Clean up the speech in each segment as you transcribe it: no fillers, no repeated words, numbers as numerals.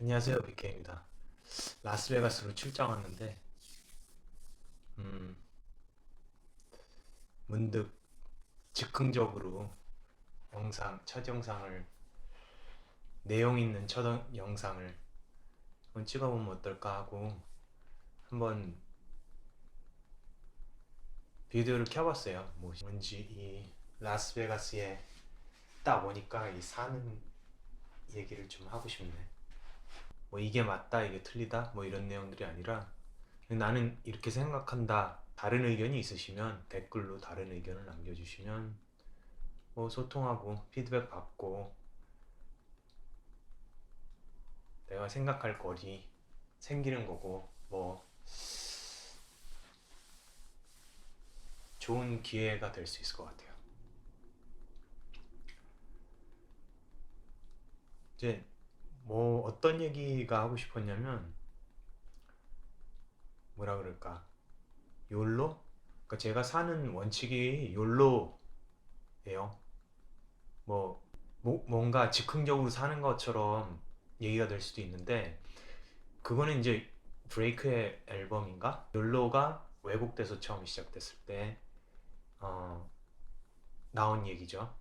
안녕하세요, BK입니다. 라스베가스로 출장 왔는데 음, 문득 즉흥적으로 첫 영상을 내용 있는 첫 영상을 한번 찍어보면 어떨까 하고 한번 비디오를 켜봤어요. 뭔지 이 라스베가스에 딱 오니까 이 사는 얘기를 좀 하고 싶네. 뭐 이게 맞다, 이게 틀리다, 뭐 이런 내용들이 아니라 나는 이렇게 생각한다. 다른 의견이 있으시면 댓글로 다른 의견을 남겨주시면 뭐 소통하고 피드백 받고 내가 생각할 거리 생기는 거고 뭐 좋은 기회가 될 수 있을 것 같아요. 이제 뭐 어떤 얘기가 하고 싶었냐면 뭐라 그럴까 욜로? 그러니까 제가 사는 원칙이 욜로예요. 뭐 뭔가 즉흥적으로 사는 것처럼 얘기가 될 수도 있는데 그거는 이제 브레이크의 앨범인가? 욜로가 왜곡돼서 처음 시작됐을 때 어, 나온 얘기죠.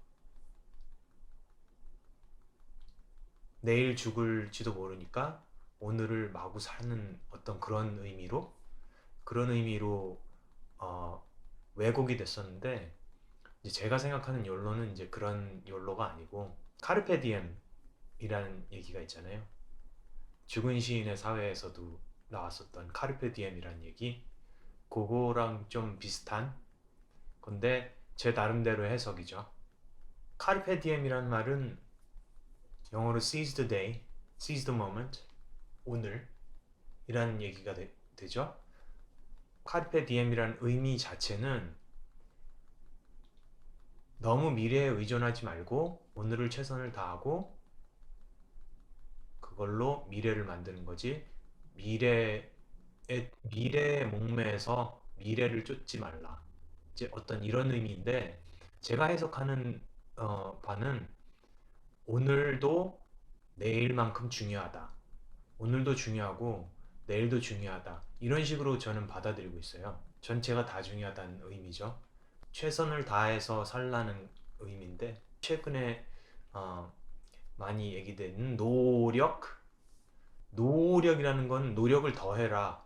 내일 죽을지도 모르니까 오늘을 마구 사는 어떤 그런 의미로 어, 왜곡이 됐었는데 이제 제가 생각하는 욜로는 이제 그런 욜로가 아니고 카르페 디엠이라는 얘기가 있잖아요. 죽은 시인의 사회에서도 나왔었던 카르페 디엠이라는 얘기 그거랑 좀 비슷한 건데 제 나름대로 해석이죠. 카르페 디엠이란 말은 영어로 seize the day, seize the moment, 오늘이라는 얘기가 되죠. 카르페 디엠이라는 의미 자체는 너무 미래에 의존하지 말고 오늘을 최선을 다하고 그걸로 미래를 만드는 거지. 미래에 목매서 미래를 쫓지 말라. 이제 어떤 이런 의미인데 제가 해석하는 바는 오늘도 내일만큼 중요하다. 오늘도 중요하고 내일도 중요하다. 이런 식으로 저는 받아들이고 있어요. 전체가 다 중요하다는 의미죠. 최선을 다해서 살라는 의미인데 최근에 어, 많이 얘기되는 노력이라는 건 노력을 더해라.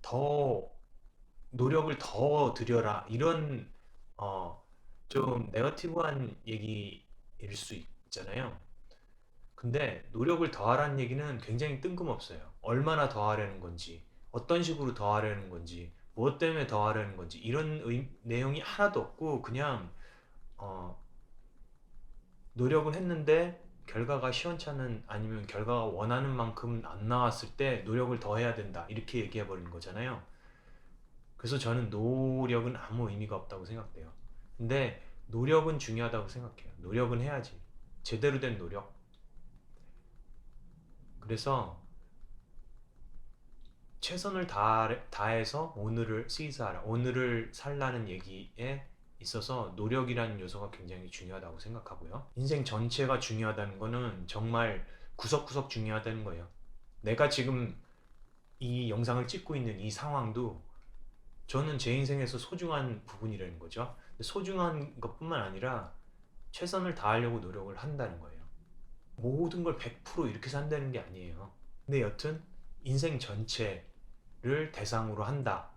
더 노력을 더 들여라. 이런 어, 좀 네거티브한 얘기일 수 있잖아요. 근데 노력을 더하라는 얘기는 굉장히 뜬금없어요. 얼마나 더하려는 건지, 어떤 식으로 더하려는 건지, 무엇 때문에 더하려는 건지 이런 내용이 하나도 없고 그냥 어, 노력을 했는데 결과가 시원찮은 아니면 결과가 원하는 만큼 안 나왔을 때 노력을 더 해야 된다 이렇게 얘기해 버리는 거잖아요. 그래서 저는 노력은 아무 의미가 없다고 생각돼요. 근데 노력은 중요하다고 생각해요. 노력은 해야지. 제대로 된 노력. 그래서 최선을 다해서 오늘을 시사하라. 오늘을 살라는 얘기에 있어서 노력이라는 요소가 굉장히 중요하다고 생각하고요. 인생 전체가 중요하다는 거는 정말 구석구석 중요하다는 거예요. 내가 지금 이 영상을 찍고 있는 이 상황도 저는 제 인생에서 소중한 부분이라는 거죠. 소중한 것뿐만 아니라 최선을 다하려고 노력을 한다는 거예요. 모든 걸 100% 이렇게 산다는 게 아니에요. 근데 여튼 인생 전체를 대상으로 한다.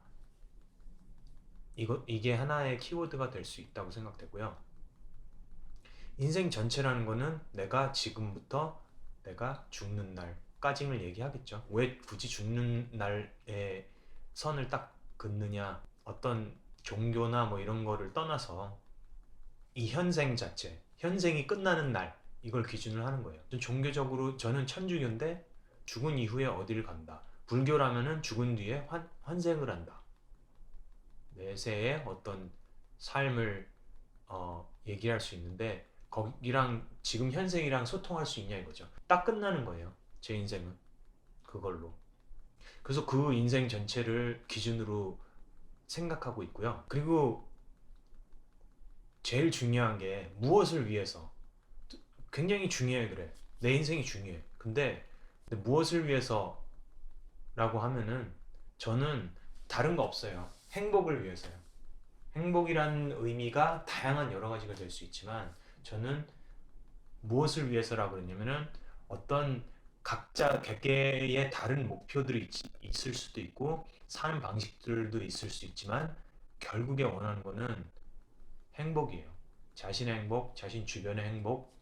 이게 하나의 키워드가 될 수 있다고 생각되고요. 인생 전체라는 거는 내가 지금부터 내가 죽는 날까지를 얘기하겠죠. 왜 굳이 죽는 날에 선을 딱 긋느냐. 어떤 종교나 뭐 이런 거를 떠나서 이 현생 자체, 현생이 끝나는 날, 이걸 기준을 하는 거예요. 종교적으로 저는 천주교인데 죽은 이후에 어디를 간다. 불교라면은 죽은 뒤에 환생을 한다. 내세의 어떤 삶을 얘기할 수 있는데 거기랑 지금 현생이랑 소통할 수 있냐 이거죠. 딱 끝나는 거예요. 제 인생은 그걸로. 그래서 그 인생 전체를 기준으로 생각하고 있고요. 그리고 제일 중요한 게 무엇을 위해서 굉장히 중요해 그래. 내 인생이 중요해. 근데 무엇을 위해서라고 하면은 저는 다른 거 없어요. 행복을 위해서요. 행복이란 의미가 다양한 여러 가지가 될 수 있지만 저는 무엇을 위해서라고 그러냐면은 어떤 각자 개개의 다른 목표들이 있을 수도 있고 사는 방식들도 있을 수 있지만 결국에 원하는 거는 행복이에요. 자신의 행복, 자신 주변의 행복,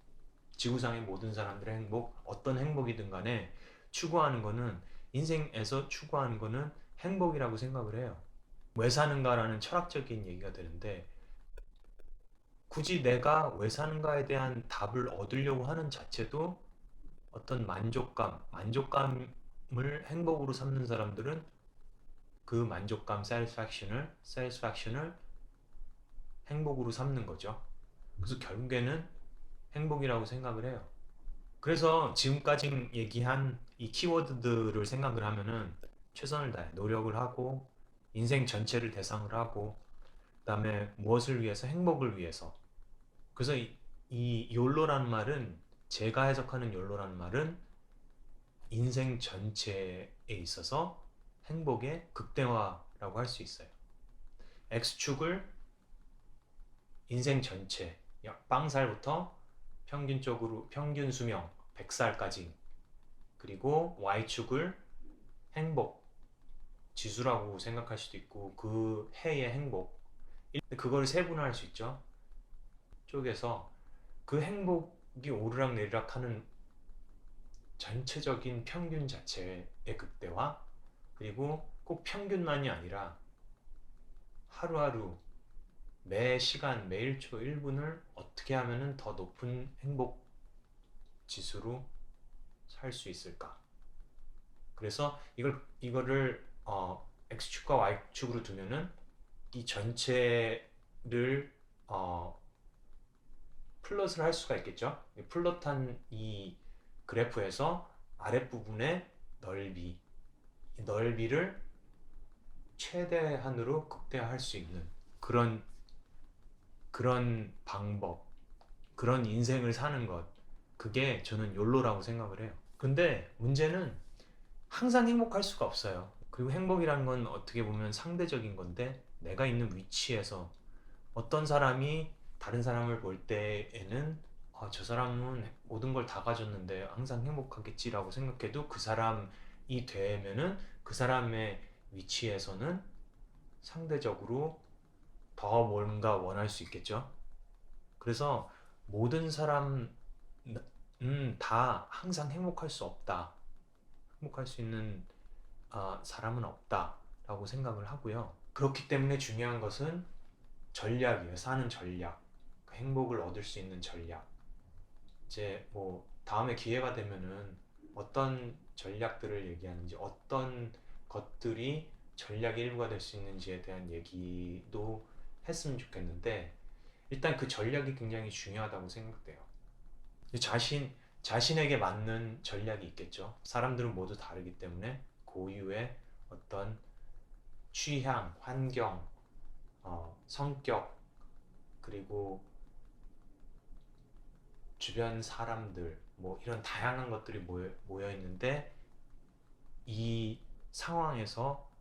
지구상의 모든 사람들의 행복, 어떤 행복이든 간에 추구하는 거는 인생에서 추구하는 거는 행복이라고 생각을 해요. 왜 사는가라는 철학적인 얘기가 되는데 굳이 내가 왜 사는가에 대한 답을 얻으려고 하는 자체도 어떤 만족감을 행복으로 삼는 사람들은 그 만족감, satisfaction을 행복으로 삼는 거죠. 그래서 결국에는 행복이라고 생각을 해요. 그래서 지금까지 얘기한 이 키워드들을 생각을 하면은 최선을 다해 노력을 하고 인생 전체를 대상을 하고 그다음에 무엇을 위해서 행복을 위해서 그래서 이 욜로라는 말은 제가 해석하는 욜로라는 말은 인생 전체에 있어서 행복의 극대화라고 할 수 있어요. X축을 인생 전체 약 0살부터 평균적으로 평균 수명 100살까지 그리고 Y축을 행복 지수라고 생각할 수도 있고 그 해의 행복 그걸 세분화할 수 있죠. 쪽에서 그 행복이 오르락내리락 하는 전체적인 평균 자체의 극대화 그리고 꼭 평균만이 아니라 하루하루 매 시간 매일 초 1분을 어떻게 하면 더 높은 행복 지수로 살 수 있을까? 그래서 이거를 x축과 y축으로 두면은 이 전체를 어, 플롯을 할 수가 있겠죠. 플롯한 이 그래프에서 아랫부분의 넓이를 최대한으로 극대화할 수 있는 그런 방법, 그런 인생을 사는 것, 그게 저는 욜로라고 생각을 해요. 근데 문제는 항상 행복할 수가 없어요. 그리고 행복이라는 건 어떻게 보면 상대적인 건데 내가 있는 위치에서 어떤 사람이 다른 사람을 볼 때에는 저 사람은 모든 걸 다 가졌는데 항상 행복하겠지라고 생각해도 그 사람이 되면은 그 사람의 위치에서는 상대적으로 더 뭔가 원할 수 있겠죠. 그래서 모든 사람은 다 항상 행복할 수 없다. 행복할 수 있는 사람은 없다라고 생각을 하고요. 그렇기 때문에 중요한 것은 전략이에요. 사는 전략. 그 행복을 얻을 수 있는 전략. 이제 뭐 다음에 기회가 되면은 어떤 전략들을 얘기하는지 어떤 것들이 전략의 일부가 될 수 있는지에 대한 얘기도 했으면 좋겠는데 일단 그 전략이 굉장히 중요하다고 생각돼요. 자신에게 맞는 전략이 있겠죠. 사람들은 모두 다르기 때문에 고유의 어떤 취향, 환경, 성격, 그리고 주변 사람들, 뭐 이런 다양한 것들이 모여 있는데 이 상황에서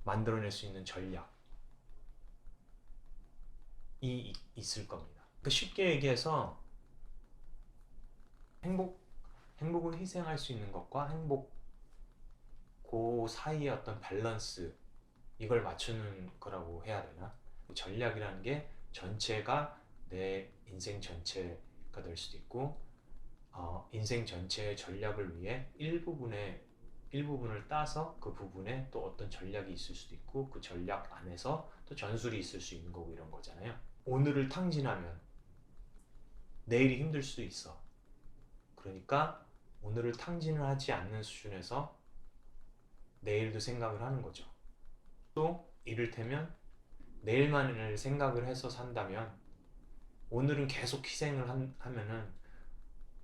만들어낼 수 있는 전략이 있을 겁니다. 그러니까 쉽게 얘기해서 행복, 행복을 희생할 수 있는 것과 그 사이의 어떤 밸런스, 이걸 맞추는 거라고 해야 되나? 전략이라는 게 전체가 내 인생 전체가 될 수도 있고, 인생 전체의 전략을 위해 일부분을 따서 그 부분에 또 어떤 전략이 있을 수도 있고, 그 전략 안에서 또 전술이 있을 수 있는 거고 이런 거잖아요. 오늘을 탕진하면 내일이 힘들 수도 있어. 그러니까 오늘을 탕진을 하지 않는 수준에서 내일도 생각을 하는 거죠. 또 이를테면 내일만을 생각을 해서 산다면 오늘은 계속 희생을 하면은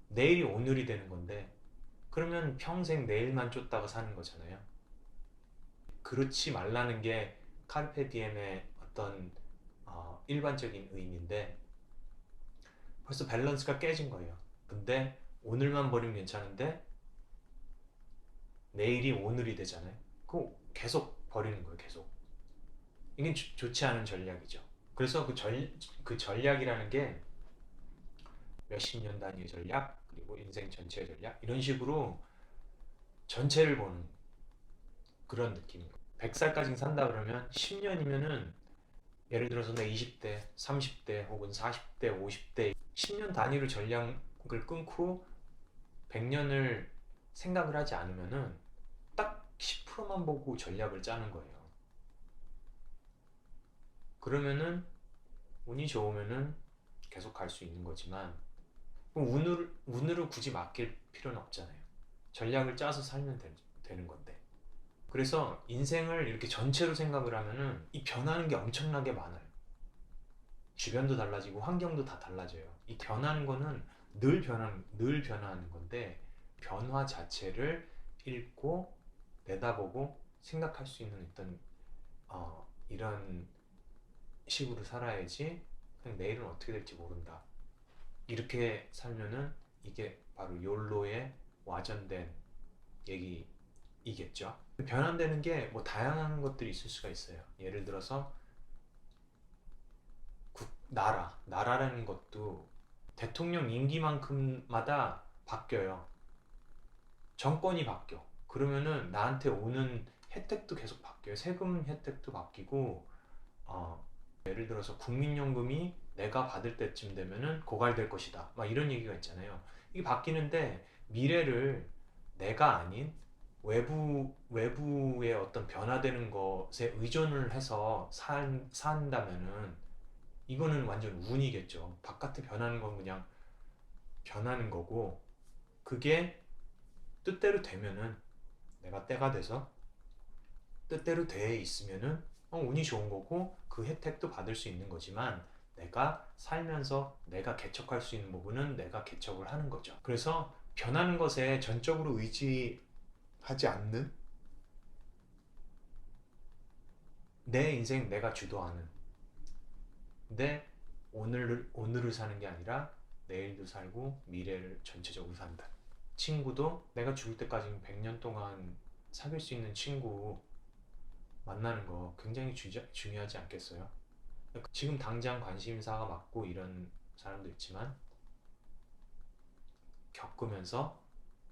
내일이 오늘이 되는 건데 그러면 평생 내일만 쫓다가 사는 거잖아요. 그렇지 말라는 게 카르페 디엠의 어떤 일반적인 의미인데 벌써 밸런스가 깨진 거예요. 근데 오늘만 버리면 괜찮은데 내일이 오늘이 되잖아요. 그거 계속 버리는 거예요. 계속. 이게 좋지 않은 전략이죠. 그래서 그 전략이라는 게 몇십 년 단위의 전략, 그리고 인생 전체의 전략, 이런 식으로 전체를 보는 그런 느낌이에요. 100살까지 산다 그러면 10년이면은 예를 들어서 내 20대, 30대 혹은 40대, 50대 10년 단위로 전략을 끊고 100년을 생각을 하지 않으면은 딱 10%만 보고 전략을 짜는 거예요. 그러면은 운이 좋으면은 계속 갈 수 있는 거지만 운으로 굳이 맡길 필요는 없잖아요. 전략을 짜서 살면 되는 건데. 그래서 인생을 이렇게 전체로 생각을 하면은 이 변하는 게 엄청나게 많아요. 주변도 달라지고 환경도 다 달라져요. 이 변하는 거는 늘 변하는 건데 변화 자체를 읽고 내다보고 생각할 수 있는 어떤 이런 식으로 살아야지 그냥 내일은 어떻게 될지 모른다. 이렇게 살면은 이게 바로 욜로의 와전된 얘기이겠죠. 변환되는 게 뭐 다양한 것들이 있을 수가 있어요. 예를 들어서 나라라는 것도 대통령 임기만큼마다 바뀌어요. 정권이 바뀌어. 그러면은 나한테 오는 혜택도 계속 바뀌어요. 세금 혜택도 바뀌고, 예를 들어서 국민연금이 내가 받을 때쯤 되면은 고갈될 것이다. 막 이런 얘기가 있잖아요. 이게 바뀌는데 미래를 내가 아닌 외부의 어떤 변화되는 것에 의존을 해서 산다면은 이거는 완전 운이겠죠. 바깥에 변하는 건 그냥 변하는 거고, 그게 뜻대로 되면은 내가 때가 돼서 뜻대로 돼 있으면은 운이 좋은 거고 그 혜택도 받을 수 있는 거지만 내가 살면서 내가 개척할 수 있는 부분은 내가 개척을 하는 거죠. 그래서 변하는 것에 전적으로 의지하지 않는 내 인생 내가 주도하는 내 오늘을 사는 게 아니라 내일도 살고 미래를 전체적으로 산다. 친구도 내가 죽을 때까지 100년 동안 사귈 수 있는 친구 만나는 거 굉장히 중요하지 않겠어요? 지금 당장 관심사가 맞고 이런 사람도 있지만 겪으면서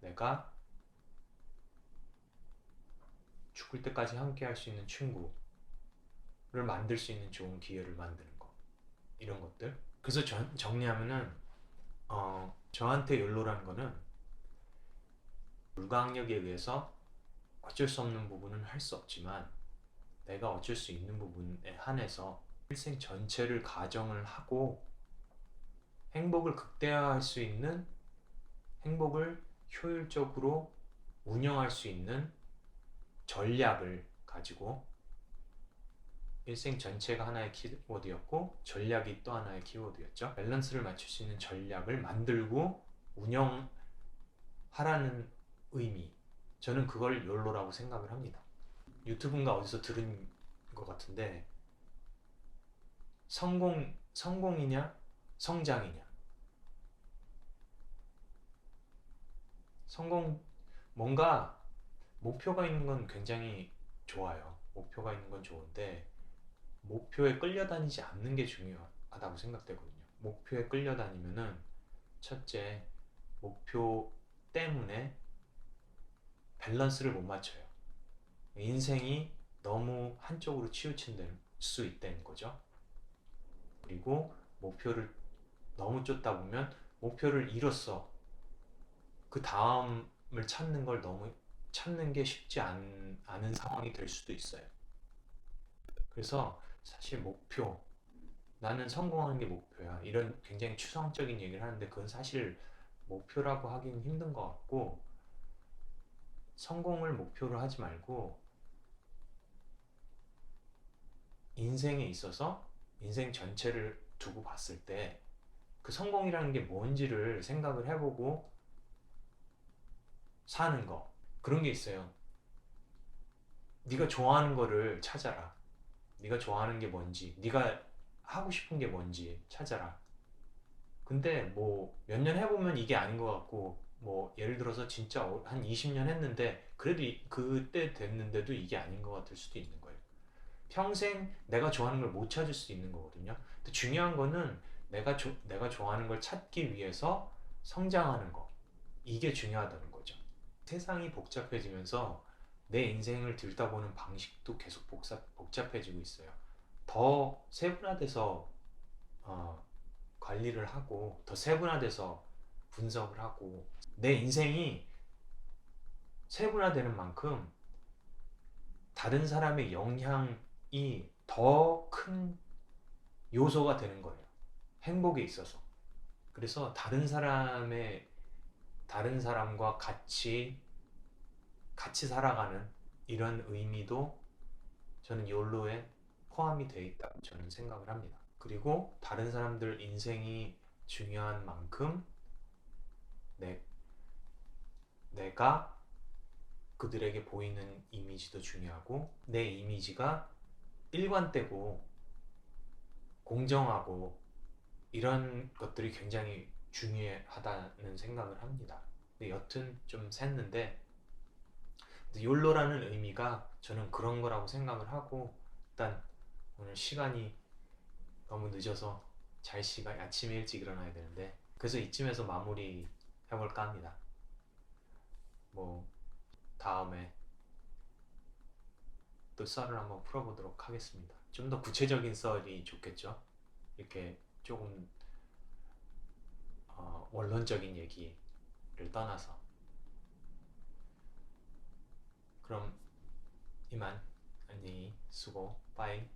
내가 죽을 때까지 함께 할 수 있는 친구를 만들 수 있는 좋은 기회를 만드는 거, 이런 것들. 그래서 정리하면은 저한테 욜로라는 거는 불가항력에 의해서 어쩔 수 없는 부분은 할 수 없지만 내가 어쩔 수 있는 부분에 한해서 일생 전체를 가정을 하고 행복을 극대화할 수 있는, 행복을 효율적으로 운영할 수 있는 전략을 가지고, 일생 전체가 하나의 키워드였고 전략이 또 하나의 키워드였죠. 밸런스를 맞출 수 있는 전략을 만들고 운영하라는 의미, 저는 그걸 욜로라고 생각을 합니다. 유튜브인가 어디서 들은 것 같은데 성공이냐 성장이냐. 성공, 뭔가 목표가 있는 건 굉장히 좋아요. 목표가 있는 건 좋은데 목표에 끌려다니지 않는 게 중요하다고 생각되거든요. 목표에 끌려다니면은 첫째, 목표 때문에 밸런스를 못 맞춰요. 인생이 너무 한쪽으로 치우친 수 있다는 거죠. 그리고 목표를 너무 쫓다 보면 목표를 잃었어. 그 다음을 찾는 게 쉽지 않은 상황이 될 수도 있어요. 그래서 사실 나는 성공하는 게 목표야. 이런 굉장히 추상적인 얘기를 하는데 그건 사실 목표라고 하기는 힘든 것 같고, 성공을 목표로 하지 말고 인생에 있어서 인생 전체를 두고 봤을 때 그 성공이라는 게 뭔지를 생각을 해보고 사는 거. 그런 게 있어요. 네가 좋아하는 거를 찾아라. 네가 좋아하는 게 뭔지, 네가 하고 싶은 게 뭔지 찾아라. 근데 뭐 몇 년 해보면 이게 아닌 것 같고, 뭐 예를 들어서 진짜 한 20년 했는데 그래도 그때 됐는데도 이게 아닌 것 같을 수도 있는 거예요. 평생 내가 좋아하는 걸 못 찾을 수 있는 거거든요. 근데 중요한 거는 내가 좋아하는 걸 찾기 위해서 성장하는 거. 이게 중요하다는 거죠. 세상이 복잡해지면서 내 인생을 들여다보는 방식도 계속 복잡해지고 있어요. 더 세분화돼서 어, 관리를 하고, 더 세분화돼서 분석을 하고, 내 인생이 세분화되는 만큼 다른 사람의 영향이 더 큰 요소가 되는 거예요. 행복에 있어서. 그래서 다른 사람과 같이 살아가는 이런 의미도 저는 욜로에 포함이 되어 있다고 저는 생각을 합니다. 그리고 다른 사람들 인생이 중요한 만큼 내, 내가 그들에게 보이는 이미지도 중요하고, 내 이미지가 일관되고 공정하고 이런 것들이 굉장히 중요하다는 생각을 합니다. 근데 여튼 좀 샜는데, 욜로라는 의미가 저는 그런 거라고 생각을 하고, 일단 오늘 시간이 너무 늦어서 아침에 일찍 일어나야 되는데, 그래서 이쯤에서 마무리 해볼까 합니다. 뭐 다음에 또 썰을 한번 풀어보도록 하겠습니다. 좀 더 구체적인 썰이 좋겠죠? 이렇게 조금 원론적인 얘기를 떠나서. 그럼 이만. 안녕히 수고. 빠이.